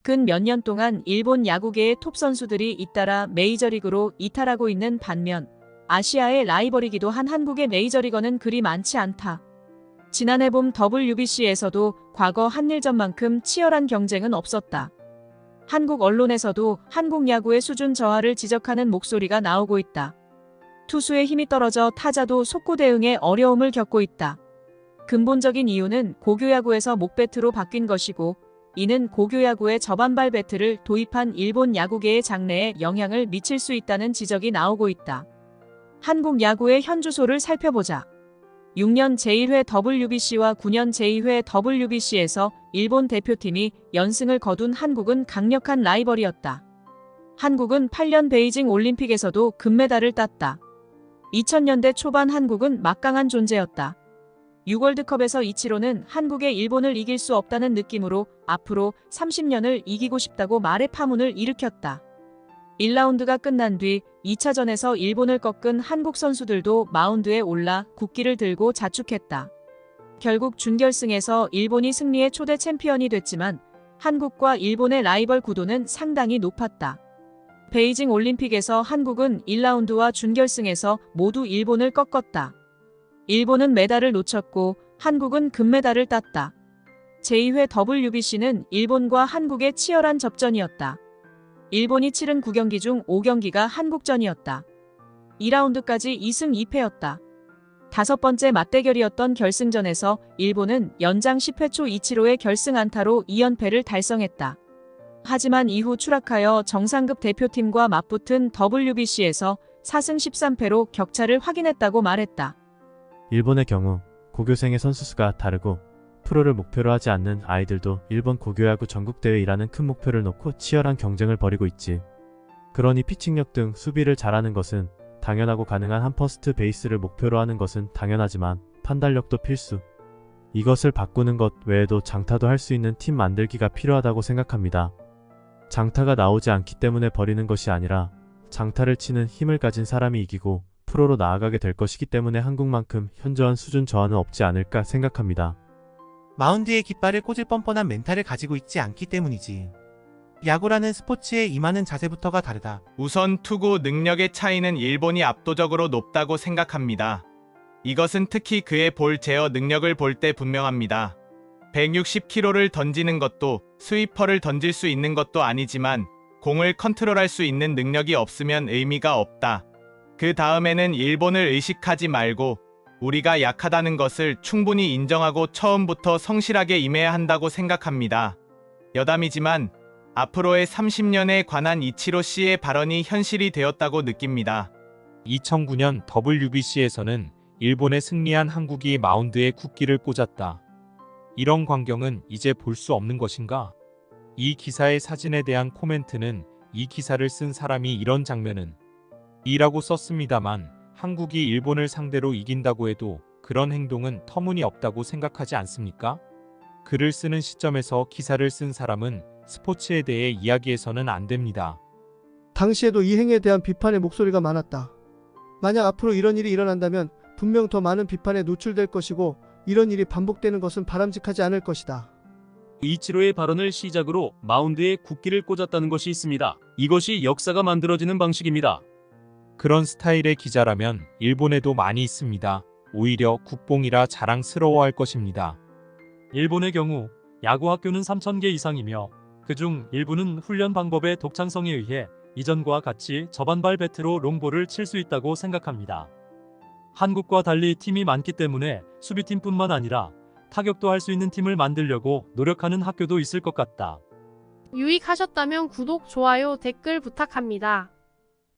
근 몇 년 동안 일본 야구계의 톱 선수들이 잇따라 메이저리그로 이탈하고 있는 반면 아시아의 라이벌이기도 한 한국의 메이저리거는 그리 많지 않다. 지난해 봄 WBC에서도 과거 한일전만큼 치열한 경쟁은 없었다. 한국 언론에서도 한국 야구의 수준 저하를 지적하는 목소리가 나오고 있다. 투수의 힘이 떨어져 타자도 속구 대응에 어려움을 겪고 있다. 근본적인 이유는 고교야구에서 목배트로 바뀐 것이고 이는 고교야구의 저반발 배트를 도입한 일본 야구계의 장래에 영향을 미칠 수 있다는 지적이 나오고 있다. 한국 야구의 현 주소를 살펴보자. 6년 제1회 WBC와 9년 제2회 WBC에서 일본 대표팀이 연승을 거둔 한국은 강력한 라이벌이었다. 한국은 8년 베이징 올림픽에서도 금메달을 땄다. 2000년대 초반 한국은 막강한 존재였다. 6월드컵에서 이치로는 한국의 일본을 이길 수 없다는 느낌으로 앞으로 30년을 이기고 싶다고 말해 파문을 일으켰다. 1라운드가 끝난 뒤 2차전에서 일본을 꺾은 한국 선수들도 마운드에 올라 국기를 들고 자축했다. 결국 준결승에서 일본이 승리의 초대 챔피언이 됐지만 한국과 일본의 라이벌 구도는 상당히 높았다. 베이징 올림픽에서 한국은 1라운드와 준결승에서 모두 일본을 꺾었다. 일본은 메달을 놓쳤고 한국은 금메달을 땄다. 제2회 WBC는 일본과 한국의 치열한 접전이었다. 일본이 치른 9경기 중 5경기가 한국전이었다. 2라운드까지 2승 2패였다. 다섯 번째 맞대결이었던 결승전에서 일본은 연장 10회 초 이치로의 결승 안타로 2연패를 달성했다. 하지만 이후 추락하여 정상급 대표팀과 맞붙은 WBC에서 4승 13패로 격차를 확인했다고 말했다. 일본의 경우 고교생의 선수 수가 다르고 프로를 목표로 하지 않는 아이들도 일본 고교야구 전국대회이라는 큰 목표를 놓고 치열한 경쟁을 벌이고 있지. 그러니 피칭력 등 수비를 잘하는 것은 당연하고 가능한 한 퍼스트 베이스를 목표로 하는 것은 당연하지만 판단력도 필수. 이것을 바꾸는 것 외에도 장타도 할 수 있는 팀 만들기가 필요하다고 생각합니다. 장타가 나오지 않기 때문에 버리는 것이 아니라 장타를 치는 힘을 가진 사람이 이기고 프로로 나아가게 될 것이기 때문에 한국만큼 현저한 수준 저하는 없지 않을까 생각합니다. 마운드에 깃발을 꽂을 뻔뻔한 멘탈을 가지고 있지 않기 때문이지. 야구라는 스포츠에 임하는 자세부터가 다르다. 우선 투구 능력의 차이는 일본이 압도적으로 높다고 생각합니다. 이것은 특히 그의 볼 제어 능력을 볼 때 분명합니다. 160km를 던지는 것도 스위퍼를 던질 수 있는 것도 아니지만 공을 컨트롤할 수 있는 능력이 없으면 의미가 없다. 그 다음에는 일본을 의식하지 말고 우리가 약하다는 것을 충분히 인정하고 처음부터 성실하게 임해야 한다고 생각합니다. 여담이지만 앞으로의 30년에 관한 이치로 씨의 발언이 현실이 되었다고 느낍니다. 2009년 WBC에서는 일본에 승리한 한국이 마운드에 국기를 꽂았다. 이런 광경은 이제 볼 수 없는 것인가? 이 기사의 사진에 대한 코멘트는 이 기사를 쓴 사람이 이런 장면은 이라고 썼습니다만 한국이 일본을 상대로 이긴다고 해도 그런 행동은 터무니없다고 생각하지 않습니까? 글을 쓰는 시점에서 기사를 쓴 사람은 스포츠에 대해 이야기해서는 안 됩니다. 당시에도 이 행위에 대한 비판의 목소리가 많았다. 만약 앞으로 이런 일이 일어난다면 분명 더 많은 비판에 노출될 것이고 이런 일이 반복되는 것은 바람직하지 않을 것이다. 이치로의 발언을 시작으로 마운드에 국기를 꽂았다는 것이 있습니다. 이것이 역사가 만들어지는 방식입니다. 그런 스타일의 기자라면 일본에도 많이 있습니다. 오히려 국뽕이라 자랑스러워할 것입니다. 일본의 경우 야구 학교는 3,000개 이상이며 그중 일부는 훈련 방법의 독창성에 의해 이전과 같이 저반발 배트로 롱볼을 칠 수 있다고 생각합니다. 한국과 달리 팀이 많기 때문에 수비팀뿐만 아니라 타격도 할 수 있는 팀을 만들려고 노력하는 학교도 있을 것 같다. 유익하셨다면 구독, 좋아요, 댓글 부탁합니다.